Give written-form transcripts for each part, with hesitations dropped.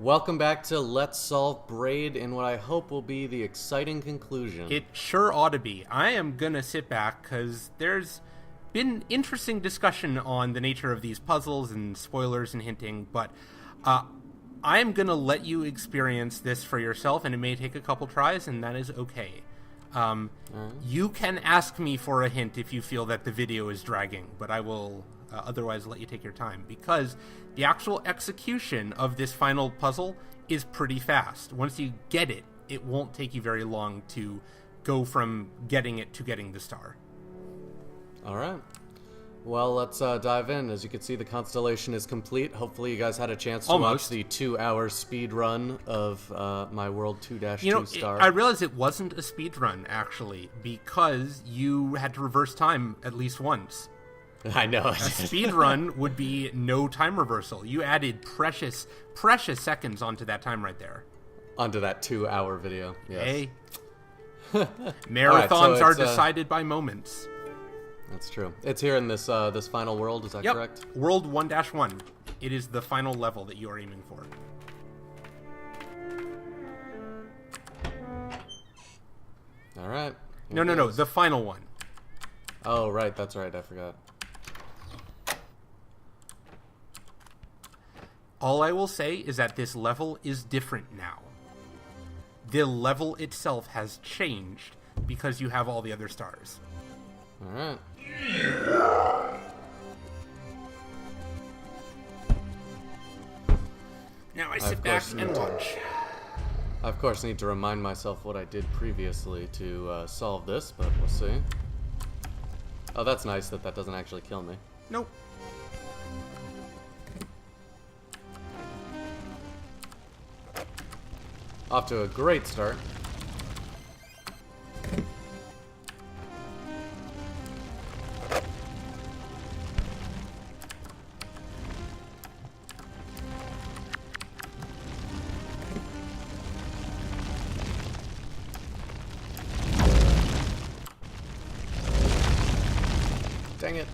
Welcome back to Let's Solve Braid in what I hope will be the exciting conclusion. It sure ought to be. I am going to sit back because there's been interesting discussion on the nature of these puzzles and spoilers and hinting, but I am going to let you experience this for yourself, and it may take a couple tries, and that is okay. Right. You can ask me for a hint if you feel that the video is dragging, but I will otherwise let you take your time, because the actual execution of this final puzzle is pretty fast. Once you get it, it won't take you very long to go from getting it to getting the star. All right. Well, let's dive in. As you can see, the constellation is complete. Hopefully you guys had a chance to watch the 2-hour speed run of my World 2-2 star. I realized it wasn't a speed run, actually, because you had to reverse time at least once. I know. A speed run would be no time reversal. You added precious seconds onto that time right there. Onto that 2-hour video, yes. Hey. Marathons are decided by moments. That's true. It's here in this this final world, is that correct? World 1-1. It is the final level that you are aiming for. All right. No, the final one. Oh, right, that's right, I forgot. All I will say is that this level is different now. The level itself has changed because you have all the other stars. All right. Now I sit back and watch. I, of course, need to remind myself what I did previously to solve this, but we'll see. Oh, that's nice that doesn't actually kill me. Nope. Off to a great start. Dang it.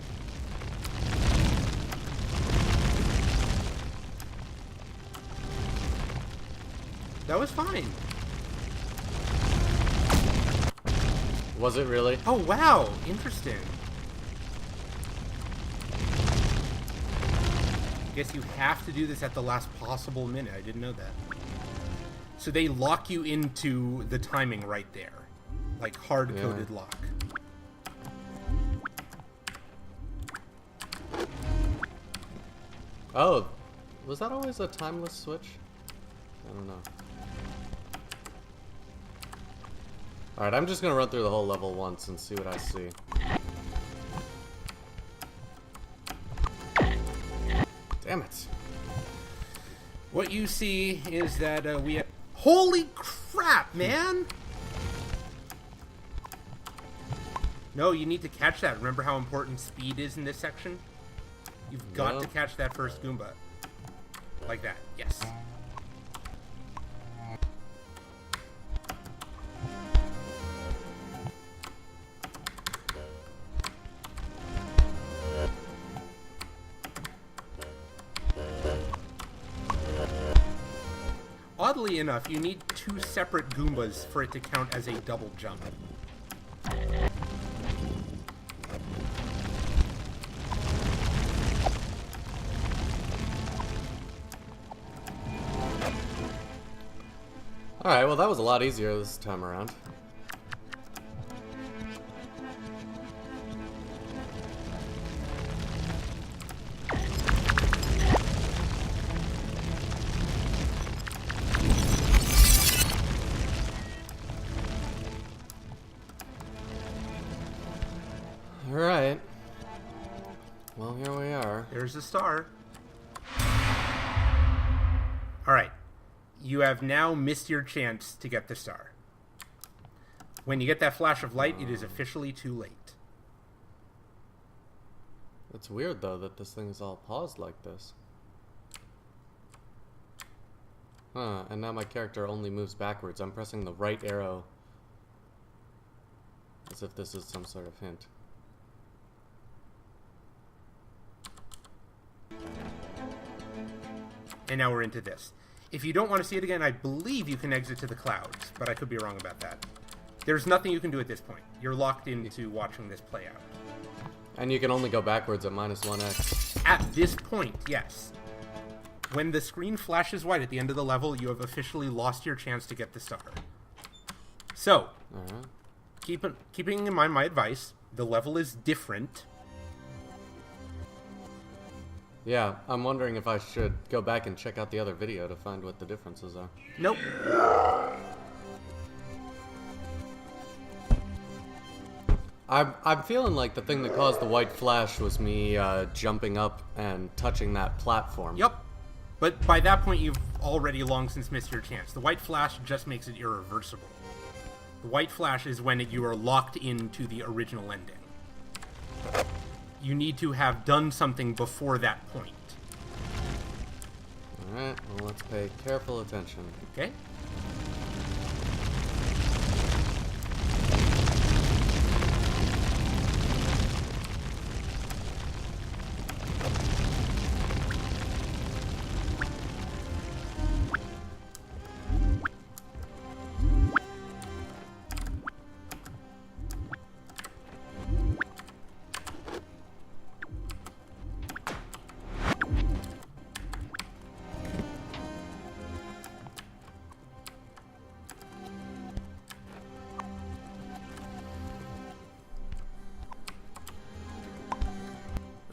That was fine. Was it really? Oh, wow. Interesting. Guess you have to do this at the last possible minute. I didn't know that. So they lock you into the timing right there. Like hard-coded lock. Oh, was that always a timeless switch? I don't know. Alright, I'm just gonna run through the whole level once and see what I see. Damn it. What you see is that we have... Holy crap, man! No, you need to catch that. Remember how important speed is in this section? You've got to catch that first Goomba. Like that, yes. Oddly enough, you need 2 separate Goombas for it to count as a double jump. Alright, well that was a lot easier this time around. Alright. Well, here we are. There's the star. Alright. You have now missed your chance to get the star. When you get that flash of light, it is officially too late. It's weird, though, that this thing is all paused like this. Huh, and now my character only moves backwards. I'm pressing the right arrow. As if this is some sort of hint. And now we're into this. if you don't want to see it again, I believe you can exit to the clouds, but I could be wrong about that. There's nothing you can do at this point. You're locked into watching this play out. And you can only go backwards at -1x. At this point, yes. When the screen flashes white at the end of the level, you have officially lost your chance to get the star. So, keeping in mind my advice, the level is different. Yeah, I'm wondering if I should go back and check out the other video to find what the differences are. Nope. I'm feeling like the thing that caused the white flash was me jumping up and touching that platform. Yep. But by that point, you've already long since missed your chance. The white flash just makes it irreversible. The white flash is when you are locked into the original ending. You need to have done something before that point. Alright, well, let's pay careful attention. Okay?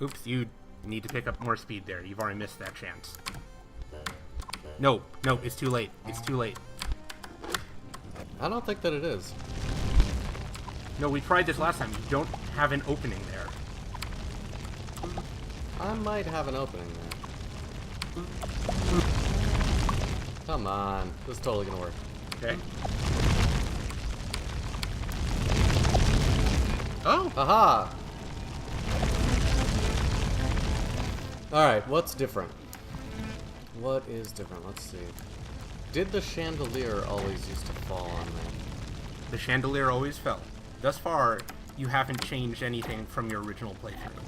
Oops, you need to pick up more speed there. You've already missed that chance. No, it's too late. It's too late. I don't think that it is. No, we tried this last time. You don't have an opening there. I might have an opening there. Come on. This is totally gonna work. Okay. Oh! Aha! Alright, what's different? What is different? Let's see. Did the chandelier always used to fall on me? The chandelier always fell. Thus far, you haven't changed anything from your original playthrough.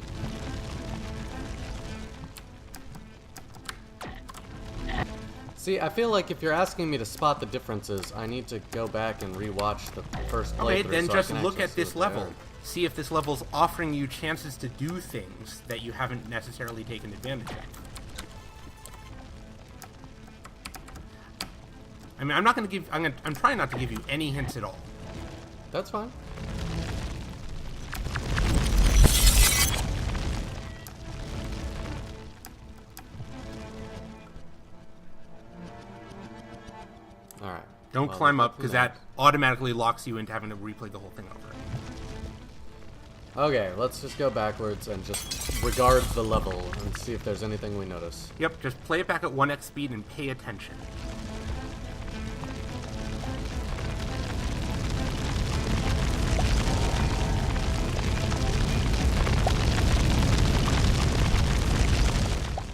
See, I feel like if you're asking me to spot the differences, I need to go back and rewatch the first playthrough. Okay, then so just I can look actually at see this what they level. are. See if this level's offering you chances to do things that you haven't necessarily taken advantage of. I mean, I'm not going to give... I'm trying not to give you any hints at all. That's fine. Alright. Don't climb up, because that automatically locks you into having to replay the whole thing over. Okay, let's just go backwards and just regard the level and see if there's anything we notice. Yep, just play it back at 1x speed and pay attention.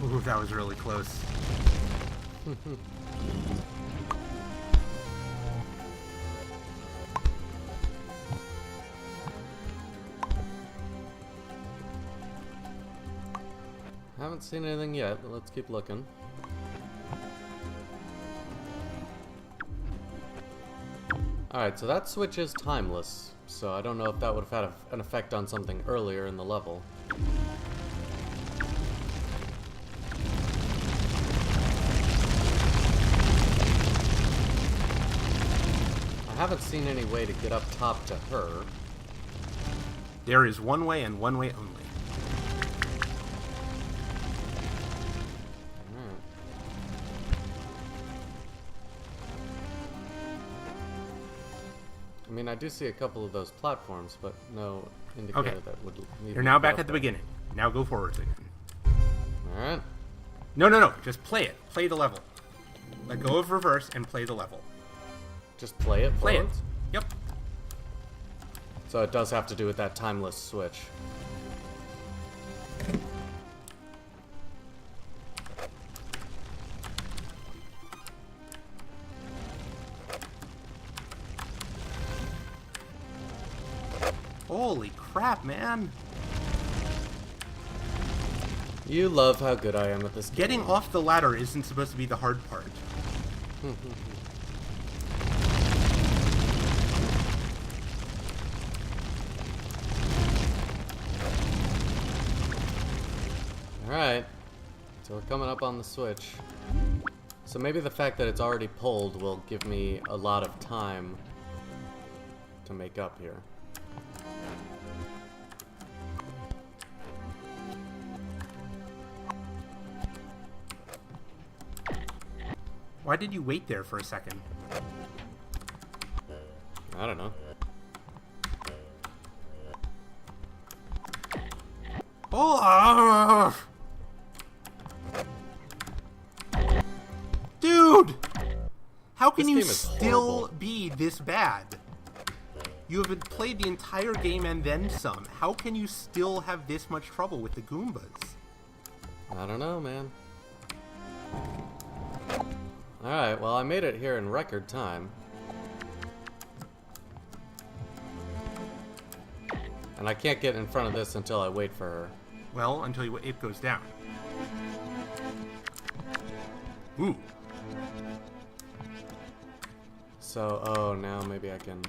Ooh, that was really close. Haven't seen anything yet, but let's keep looking. Alright, so that switch is timeless, so I don't know if that would have had an effect on something earlier in the level. I haven't seen any way to get up top to her. There is one way and one way only. I mean, I do see a couple of those platforms, but no indicator that would lead You're now back at the beginning. Now go forwards again. Alright. No. Just play it. Play the level. Let go of reverse and play the level. Just play it Play it. forwards? Yep. So it does have to do with that timeless switch. Holy crap, man. You love how good I am at this game. Getting off the ladder isn't supposed to be the hard part. Alright, so we're coming up on the switch. So maybe the fact that it's already pulled will give me a lot of time to make up here. Why did you wait there for a second? I don't know. Oh! Dude! How can you still be this bad? You have played the entire game and then some. How can you still have this much trouble with the Goombas? I don't know, man. Alright, well, I made it here in record time. And I can't get in front of this until I wait for her. Well, until it goes down. Ooh. So, oh, now maybe I can...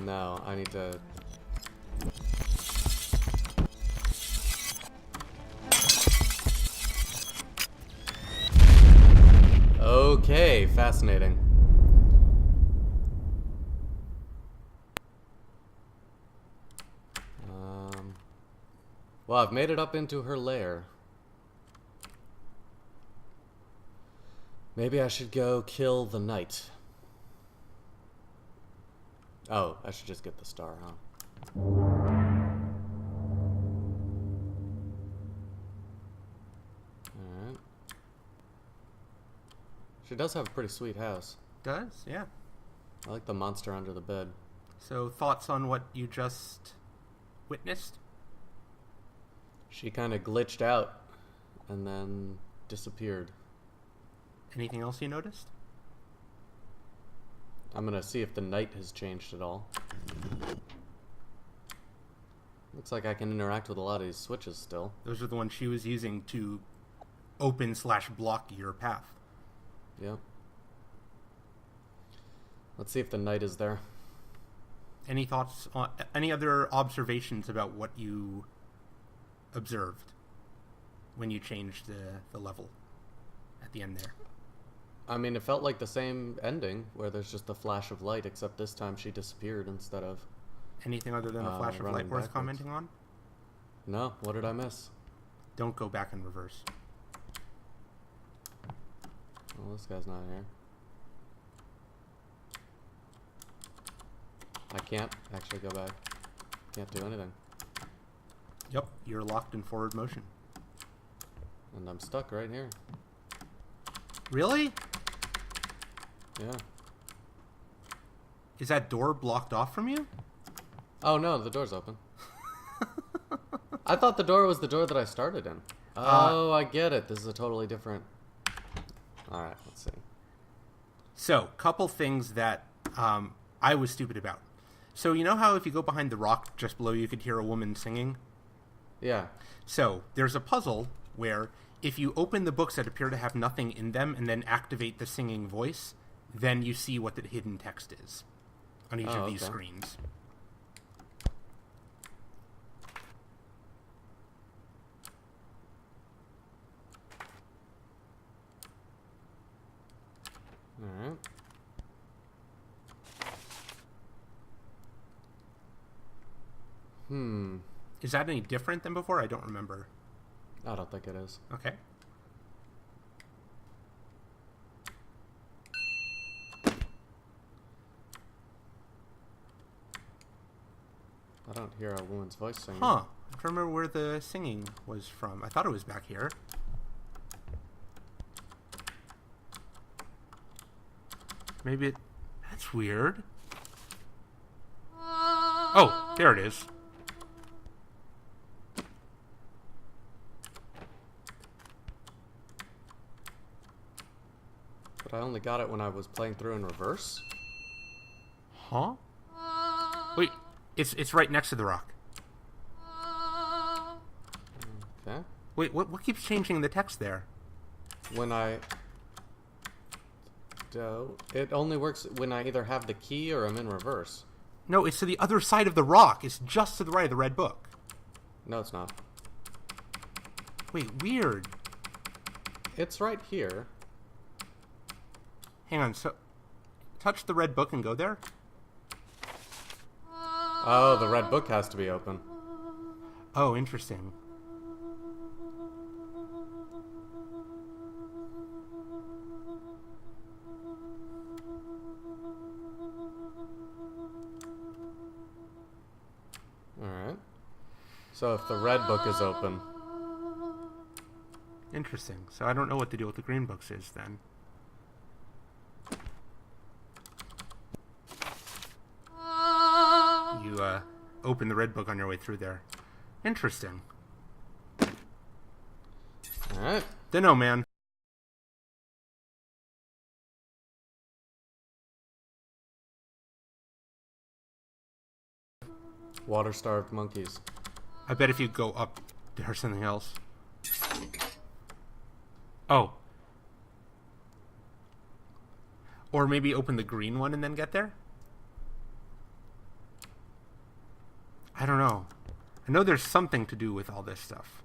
No, I need to... Okay, fascinating. Well, I've made it up into her lair. Maybe I should go kill the knight. Oh, I should just get the star, huh? Alright. She does have a pretty sweet house. Does? Yeah. I like the monster under the bed. So, thoughts on what you just witnessed? She kind of glitched out and then disappeared. Anything else you noticed? I'm gonna see if the knight has changed at all. Looks like I can interact with a lot of these switches still. Those are the ones she was using to open/block your path. Yep. Let's see if the knight is there. Any thoughts on any other observations about what you observed when you changed the level at the end there? I mean, it felt like the same ending where there's just a flash of light, except this time she disappeared instead of... Anything other than a flash of light worth commenting on? No, what did I miss? Don't go back in reverse. Well, this guy's not here. I can't actually go back. Can't do anything. Yep, you're locked in forward motion. And I'm stuck right here. Really? Yeah. Is that door blocked off from you? Oh no, the door's open. I thought the door was the door that I started in. Oh, I get it. This is a totally different... Alright, let's see. So, couple things that I was stupid about. So, you know how if you go behind the rock just below you could hear a woman singing? Yeah. So, there's a puzzle where if you open the books that appear to have nothing in them and then activate the singing voice, then you see what the hidden text is on each of these screens. Alright. Is that any different than before? I don't remember. I don't think it is. Okay. I don't hear a woman's voice singing. Huh. I don't remember where the singing was from. I thought it was back here. Maybe it... That's weird. Oh, there it is. But I only got it when I was playing through in reverse? Huh? Wait, it's right next to the rock. Okay. Wait, what keeps changing the text there? When I... It only works when I either have the key or I'm in reverse. No, it's to the other side of the rock. It's just to the right of the red book. No, it's not. Wait, weird. It's right here. Hang on, so... Touch the red book and go there? Oh, the red book has to be open. Oh, interesting. Alright. So if the red book is open... Interesting. So I don't know what to do with the green books is, then. You, open the red book on your way through there. Interesting. Alright. Dunno, man. Water-starved monkeys. I bet if you go up, there's something else. Oh. Or maybe open the green one and then get there? I don't know. I know there's something to do with all this stuff.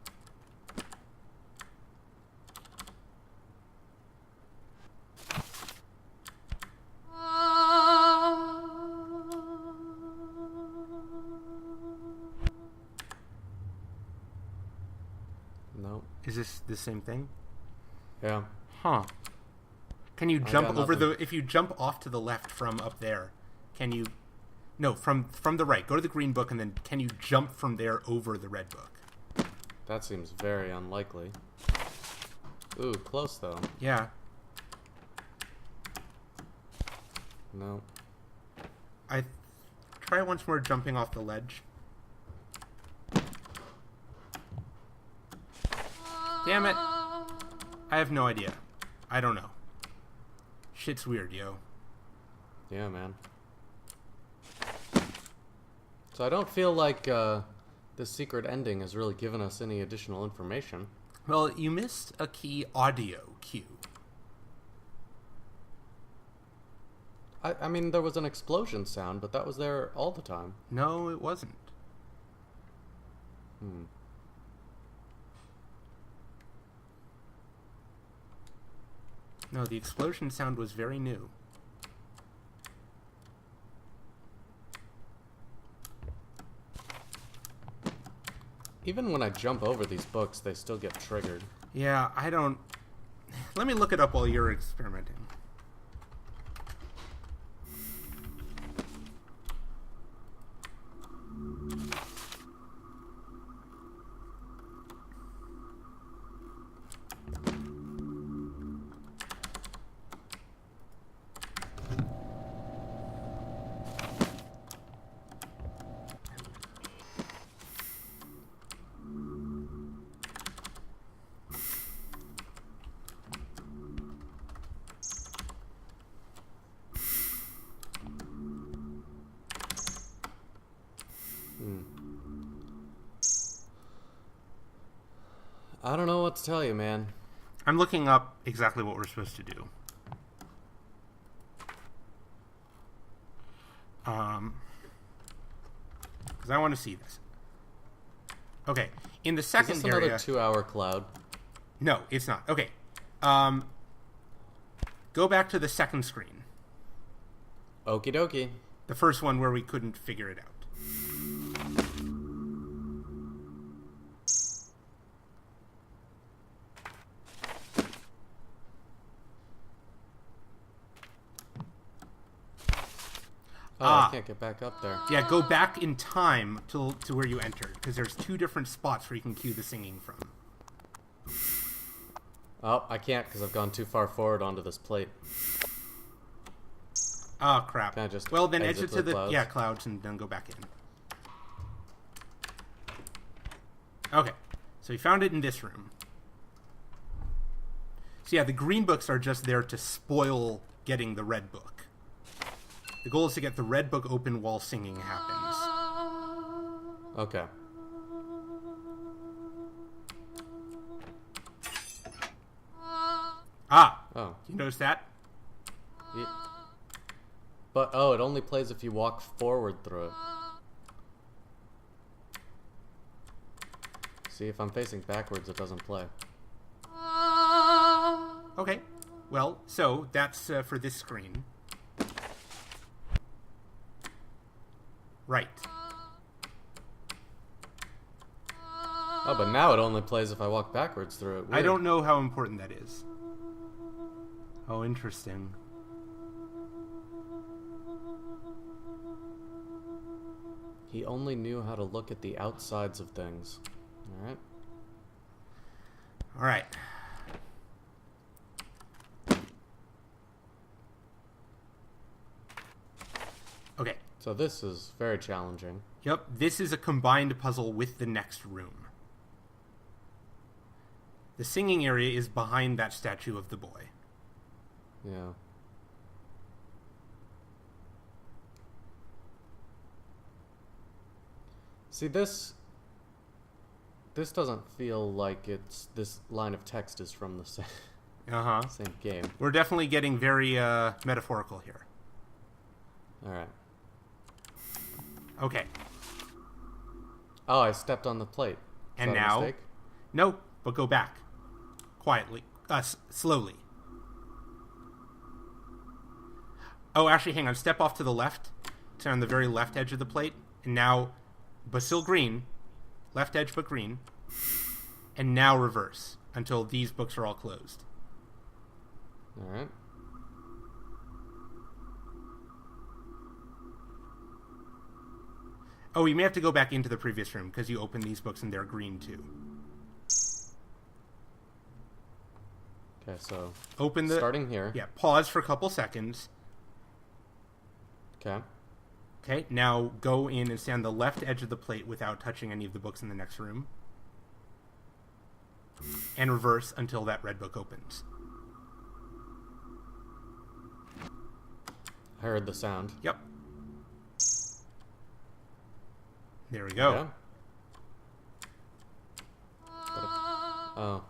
Nope. Is this the same thing? Yeah. Huh. Can you jump over nothing. if you jump off to the left from up there, can you... No, from the right. Go to the green book and then can you jump from there over the red book? That seems very unlikely. Ooh, close though. Yeah. No. I try once more jumping off the ledge. Damn it. I have no idea. I don't know. Shit's weird, yo. Yeah, man. So I don't feel like this secret ending has really given us any additional information. Well, you missed a key audio cue. I mean, there was an explosion sound, but that was there all the time. No, it wasn't. No, the explosion sound was very new. Even when I jump over these books, they still get triggered. Yeah, I don't... Let me look it up while you're experimenting. I don't know what to tell you, man. I'm looking up exactly what we're supposed to do. Because I want to see this. Okay, in the second Is this area... another 2-hour cloud? No, it's not. Okay. Go back to the second screen. Okie dokie. The first one where we couldn't figure it out. Oh, I can't get back up there. Yeah, go back in time to where you entered, because there's 2 different spots where you can cue the singing from. Oh, I can't because I've gone too far forward onto this plate. Oh, crap. Can I just well, then exit exit to the clouds? clouds and then go back in. Okay, so we found it in this room. So yeah, the green books are just there to spoil getting the red book. The goal is to get the red book open while singing happens. Okay. Ah! Oh. You notice that? Yeah. But, it only plays if you walk forward through it. See, if I'm facing backwards, it doesn't play. Okay. Well, so that's for this screen. Right. Oh, but now it only plays if I walk backwards through it. Weird. I don't know how important that is. Oh, interesting. He only knew how to look at the outsides of things. Alright. Alright. Okay. So this is very challenging. Yep, this is a combined puzzle with the next room. The singing area is behind that statue of the boy. Yeah. See, this doesn't feel like this line of text is from the same game. We're definitely getting very metaphorical here. Alright. Okay. Oh, I stepped on the plate. And now... Mistake? No, but go back. Quietly. Slowly. Oh, actually, hang on. Step off to the left. It's on the very left edge of the plate. And now, but still green. Left edge, but green. And now reverse until these books are all closed. Alright. Oh, you may have to go back into the previous room because you opened these books and they're green too. Okay, so open the starting here. Yeah, pause for a couple seconds. Okay. Okay, now go in and stand on the left edge of the plate without touching any of the books in the next room. And reverse until that red book opens. I heard the sound. Yep. There we go. Yeah. Oh.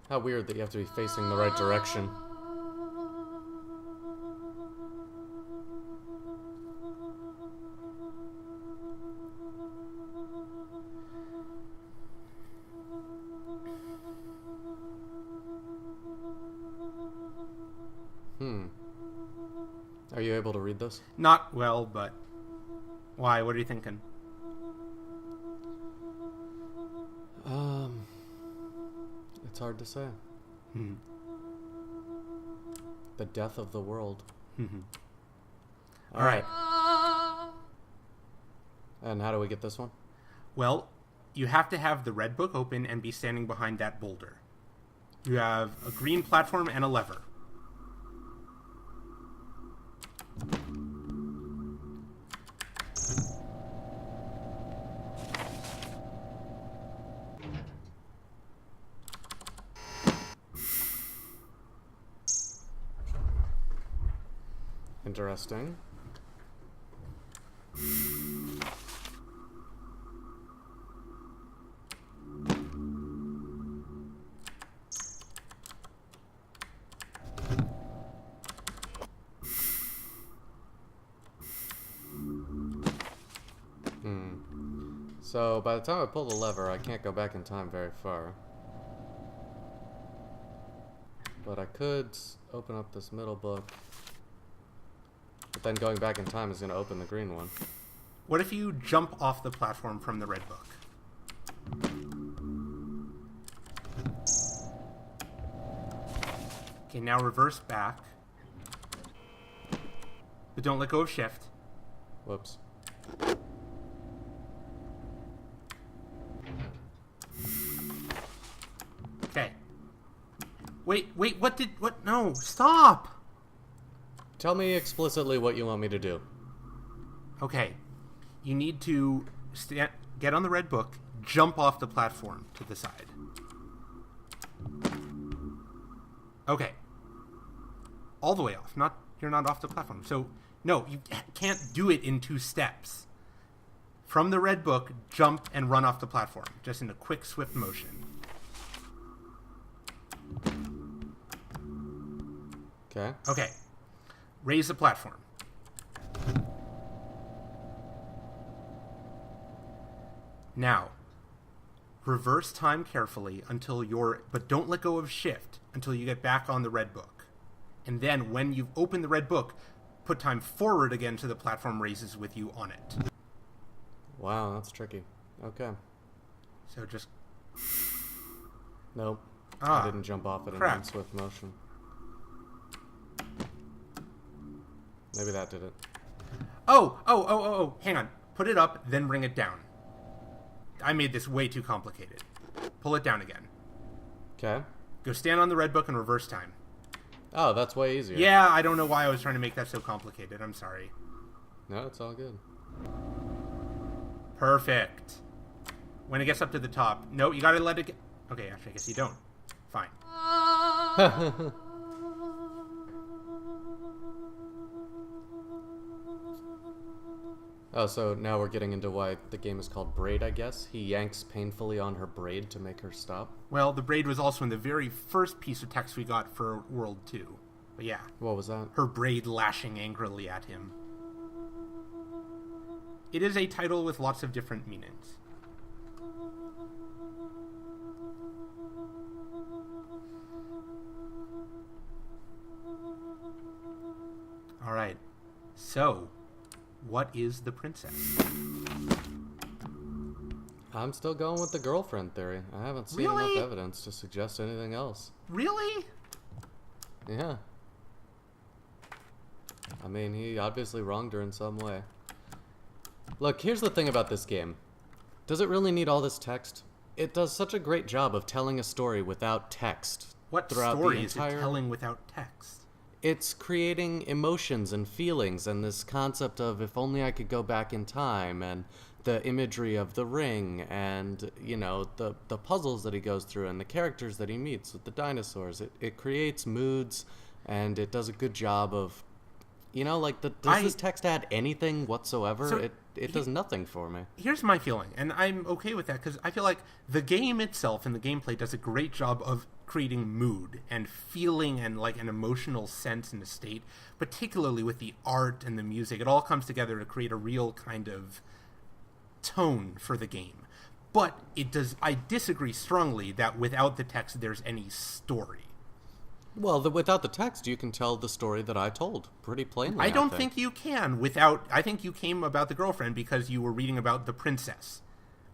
How weird that you have to be facing the right direction. Are you able to read this? Not well, but... Why? What are you thinking? It's hard to say. The death of the world. All right. And how do we get this one? Well, you have to have the red book open and be standing behind that boulder. You have a green platform and a lever. Interesting. So by the time I pull the lever, I can't go back in time very far. But I could open up this middle book. But then going back in time is going to open the green one. What if you jump off the platform from the red book? Okay, now reverse back. But don't let go of shift. Whoops. Okay. Wait, what? No, stop! Tell me explicitly what you want me to do. Okay. You need to get on the red book, jump off the platform to the side. Okay. All the way off. You're not off the platform. So, no, you can't do it in 2 steps. From the red book, jump and run off the platform. Just in a quick, swift motion. Okay. Okay. Raise the platform. Now, reverse time carefully but don't let go of shift until you get back on the red book. And then when you've opened the red book, put time forward again so the platform raises with you on it. Wow, that's tricky. Okay. So just... Nope. I didn't jump off it in swift motion. Maybe that did it. Oh, hang on. Put it up, then bring it down. I made this way too complicated. Pull it down again. Okay. Go stand on the red book and reverse time. Oh, that's way easier. Yeah, I don't know why I was trying to make that so complicated. I'm sorry. No, it's all good. Perfect. When it gets up to the top... No, you gotta let it get... Okay, actually, I guess you don't. Fine. Oh, so now we're getting into why the game is called Braid, I guess. He yanks painfully on her braid to make her stop. Well, the braid was also in the very first piece of text we got for World 2. But yeah. What was that? Her braid lashing angrily at him. It is a title with lots of different meanings. Alright. So... what is the princess? I'm still going with the girlfriend theory. I haven't seen enough evidence to suggest anything else. Really? Yeah. I mean, he obviously wronged her in some way. Look, here's the thing about this game. Does it really need all this text? It does such a great job of telling a story without text. What story is it telling without text? It's creating emotions and feelings and this concept of if only I could go back in time, and the imagery of the ring, and, you know, the puzzles that he goes through and the characters that he meets with the dinosaurs. It creates moods, and it does a good job of, you know, like, does this text add anything whatsoever? So it does nothing for me. Here's my feeling, and I'm okay with that, because I feel like the game itself and the gameplay does a great job of creating mood and feeling and like an emotional sense in the state, particularly with the art and the music. It all comes together to create a real kind of tone for the game. But I disagree strongly that without the text there's any story. Well, without the text, you can tell the story that I told pretty plainly. I don't think you can without... I think you came about the girlfriend because you were reading about the princess.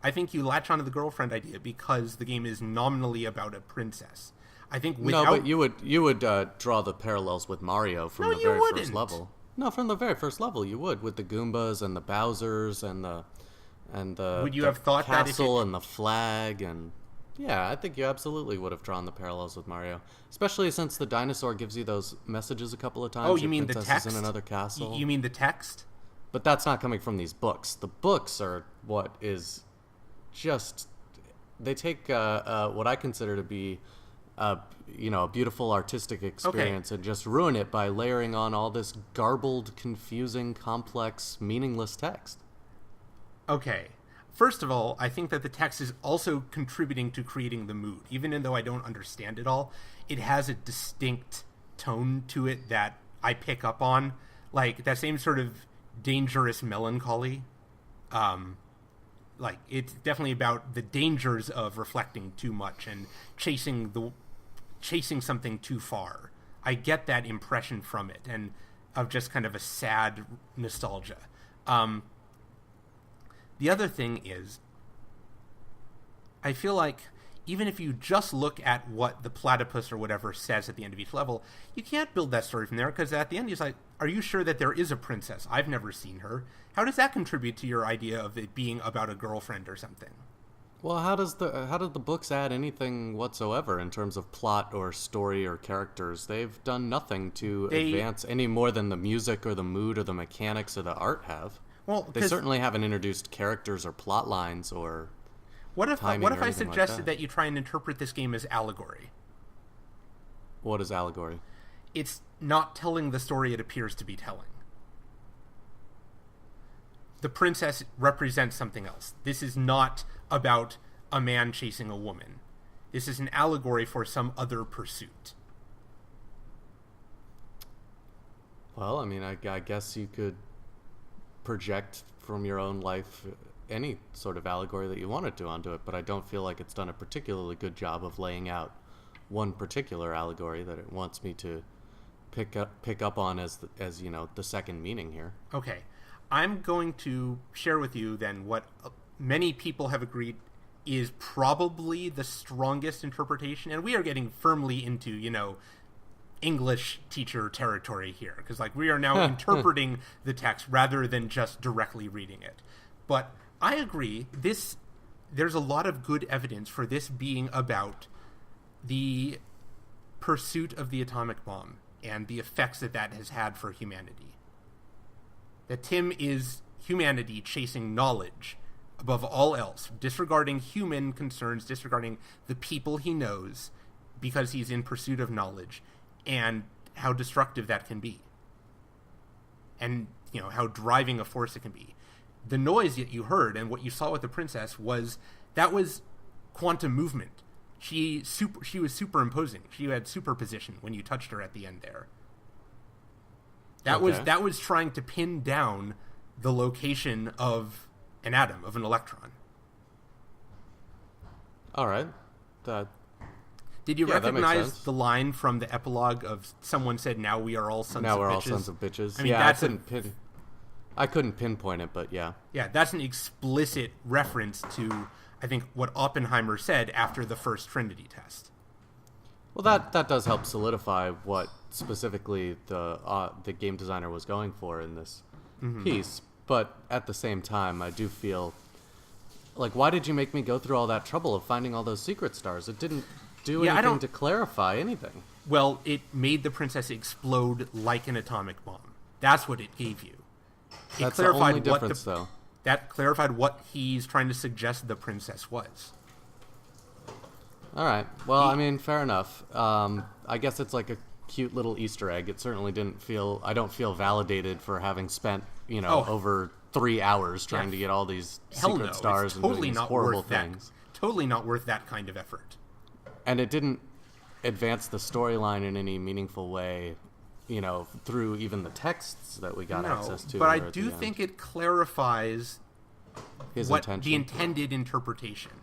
I think you latch onto the girlfriend idea because the game is nominally about a princess. I think without... No, but you would draw the parallels with Mario from the very first level. No, from the very first level you would, with the Goombas and the Bowsers and the would you have thought castle and the flag and... Yeah, I think you absolutely would have drawn the parallels with Mario, especially since the dinosaur gives you those messages a couple of times. Oh, you mean the text? In another castle. You mean the text? But that's not coming from these books. The books are what is just... They take what I consider to be a beautiful artistic experience and just ruin it by layering on all this garbled, confusing, complex, meaningless text. Okay. First of all, I think that the text is also contributing to creating the mood. Even though I don't understand it all, it has a distinct tone to it that I pick up on. Like, that same sort of dangerous melancholy. Like, it's definitely about the dangers of reflecting too much and chasing something too far. I get that impression from it, and of just kind of a sad nostalgia. The other thing is, I feel like even if you just look at what the platypus or whatever says at the end of each level, you can't build that story from there, because at the end he's like, are you sure that there is a princess? I've never seen her. How does that contribute to your idea of it being about a girlfriend or something? Well, how did the books add anything whatsoever in terms of plot or story or characters? They've done nothing to advance any more than the music or the mood or the mechanics or the art have. Well, they certainly haven't introduced characters or plot lines or what if I suggested that you try and interpret this game as Allegory? What is Allegory? It's not telling the story it appears to be telling. The princess represents something else. This is not about a man chasing a woman. This is an allegory for some other pursuit. Well, I mean, I guess you could project from your own life any sort of allegory that you wanted to onto it, but I don't feel like it's done a particularly good job of laying out one particular allegory that it wants me to pick up on as the second meaning here. Okay. I'm going to share with you then what many people have agreed is probably the strongest interpretation, and we are getting firmly into, English teacher territory here, because we are now interpreting the text rather than just directly reading it. But I agree, there's a lot of good evidence for this being about the pursuit of the atomic bomb and the effects that has had for humanity. That Tim is humanity chasing knowledge above all else, disregarding human concerns, disregarding the people he knows, because he's in pursuit of knowledge, and how destructive that can be. And, how driving a force it can be. The noise that you heard and what you saw with the princess was quantum movement. She was superimposing. She had superposition when you touched her at the end there. That was trying to pin down the location of an atom, of an electron. All right. Did you recognize the line from the epilogue of someone said, "Now we are all sons of bitches"? Now we're all sons of bitches. I mean, I couldn't pinpoint it, but yeah. Yeah, that's an explicit reference to, I think, what Oppenheimer said after the first Trinity test. Well, that does help solidify what specifically the game designer was going for in this piece. But at the same time, I do feel why did you make me go through all that trouble of finding all those secret stars? It didn't do anything to clarify anything. Well, it made the princess explode like an atomic bomb. That's what it gave you. That's the only difference, though. That clarified what he's trying to suggest the princess was. All right. Well, I mean, fair enough. I guess it's like a cute little Easter egg. It certainly I don't feel validated for having spent, over 3 hours trying to get all these secret stars and doing these horrible things. Totally not worth that kind of effort. And it didn't advance the storyline in any meaningful way, through even the texts that we got access to. But I do think it clarifies the intended interpretation.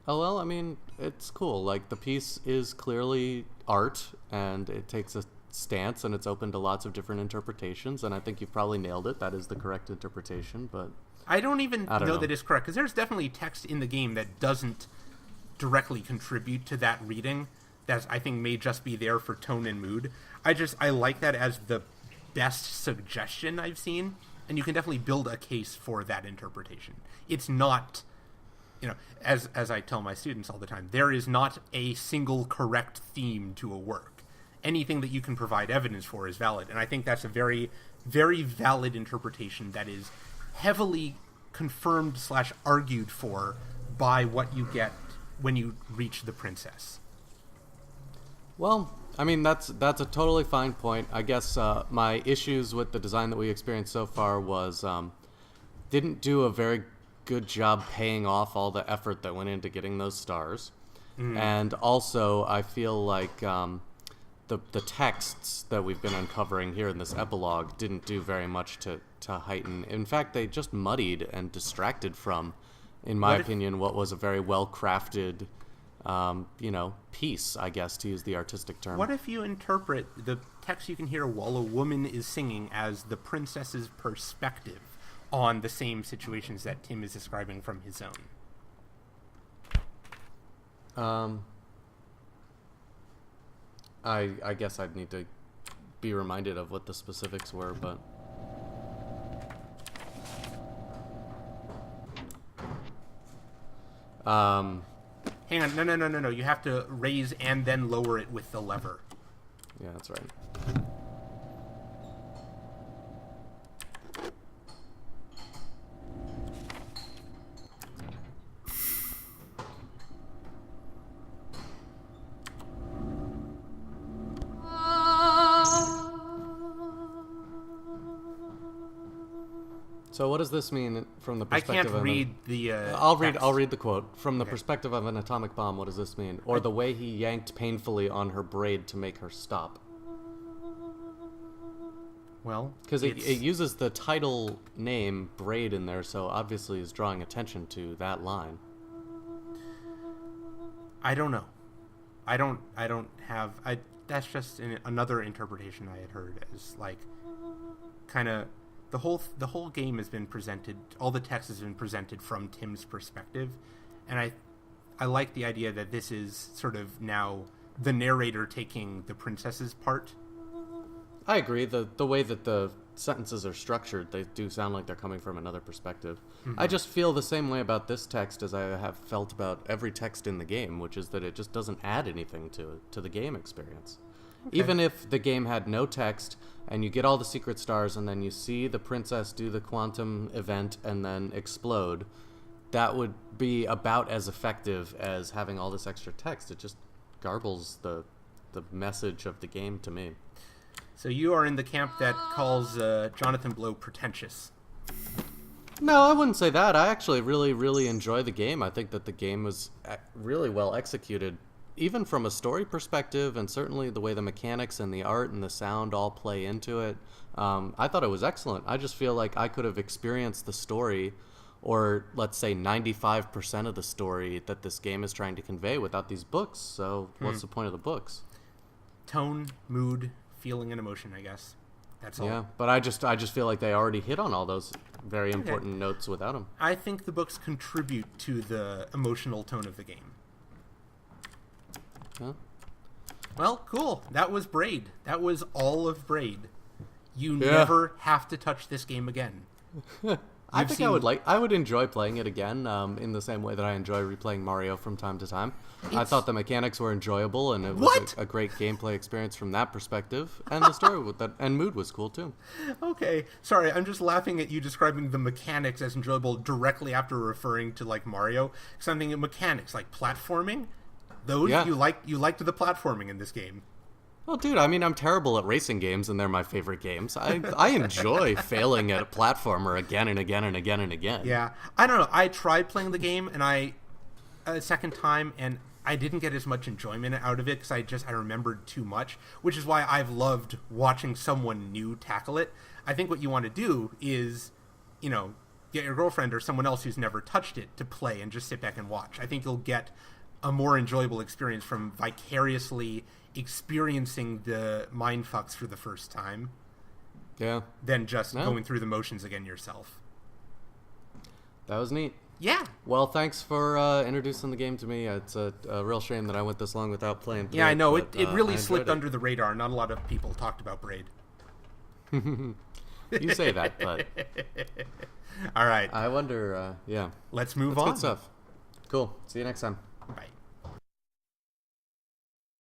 Oh, well, I mean, it's cool. The piece is clearly art, and it takes a stance, and it's open to lots of different interpretations, and I think you've probably nailed it. That is the correct interpretation, but I don't even know that it's correct, because there's definitely text in the game that doesn't directly contribute to that reading, that I think may just be there for tone and mood. I like that as the best suggestion I've seen, and you can definitely build a case for that interpretation. It's not, as I tell my students all the time, there is not a single correct theme to a work. Anything that you can provide evidence for is valid, and I think that's a very, very valid interpretation that is heavily confirmed / argued for by what you get when you reach the princess. Well, I mean, that's a totally fine point. I guess my issues with the design that we experienced so far was didn't do a very good job paying off all the effort that went into getting those stars. And also, I feel like the texts that we've been uncovering here in this epilogue didn't do very much to heighten. In fact, they just muddied and distracted from, in my opinion, what was a very well-crafted piece, I guess, to use the artistic term. What if you interpret the text you can hear while a woman is singing as the princess's perspective on the same situations that Tim is describing from his own? I guess I'd need to be reminded of what the specifics were, but hang on, no. You have to raise and then lower it with the lever. Yeah, that's right. So what does this mean from the perspective of... I can't read the I'll read the quote. From the perspective of an atomic bomb, what does this mean? Or the way he yanked painfully on her braid to make her stop. Well, because it uses the title name Braid in there, so obviously is drawing attention to that line. I don't know. I don't have. That's just another interpretation I had heard as like, kind of, the whole game has been presented. All the text has been presented from Tim's perspective, and I like the idea that this is sort of now the narrator taking the princess's part. I agree. The way that the sentences are structured, they do sound like they're coming from another perspective. Mm-hmm. I just feel the same way about this text as I have felt about every text in the game, which is that it just doesn't add anything to the game experience. Okay. Even if the game had no text and you get all the secret stars and then you see the princess do the quantum event and then explode, that would be about as effective as having all this extra text. It just garbles the message of the game to me. So you are in the camp that calls Jonathan Blow pretentious. No, I wouldn't say that. I actually really, really enjoy the game. I think that the game was really well executed, even from a story perspective, and certainly the way the mechanics and the art and the sound all play into it. I thought it was excellent. I just feel like I could have experienced the story, or let's say 95% of the story that this game is trying to convey without these books. So what's the point of the books? Tone, mood, feeling, and emotion, I guess. That's all. Yeah, but I just feel like they already hit on all those very important notes without them. I think the books contribute to the emotional tone of the game. Huh? Well, cool. That was Braid. That was all of Braid. You never have to touch this game again. I think I would enjoy playing it again, in the same way that I enjoy replaying Mario from time to time. I thought the mechanics were enjoyable, and it was a great gameplay experience from that perspective. And the story and mood was cool too. Okay, sorry, I'm just laughing at you describing the mechanics as enjoyable directly after referring to like Mario. Because I'm thinking mechanics like platforming. Those you liked the platforming in this game. Well, dude, I mean, I'm terrible at racing games, and they're my favorite games. I enjoy failing at a platformer again and again and again and again. Yeah, I don't know. I tried playing the game, and a second time, and I didn't get as much enjoyment out of it because I remembered too much, which is why I've loved watching someone new tackle it. I think what you want to do is, get your girlfriend or someone else who's never touched it to play and just sit back and watch. I think you'll get a more enjoyable experience from vicariously experiencing the mindfucks for the first time than just going through the motions again yourself. That was neat. Yeah. Well, thanks for introducing the game to me. It's a real shame that I went this long without playing through it. Yeah, I know. It really slipped under the radar. Not a lot of people talked about Braid. You say that, but... All right. I wonder, Let's move on. Good stuff. Cool. See you next time. Bye.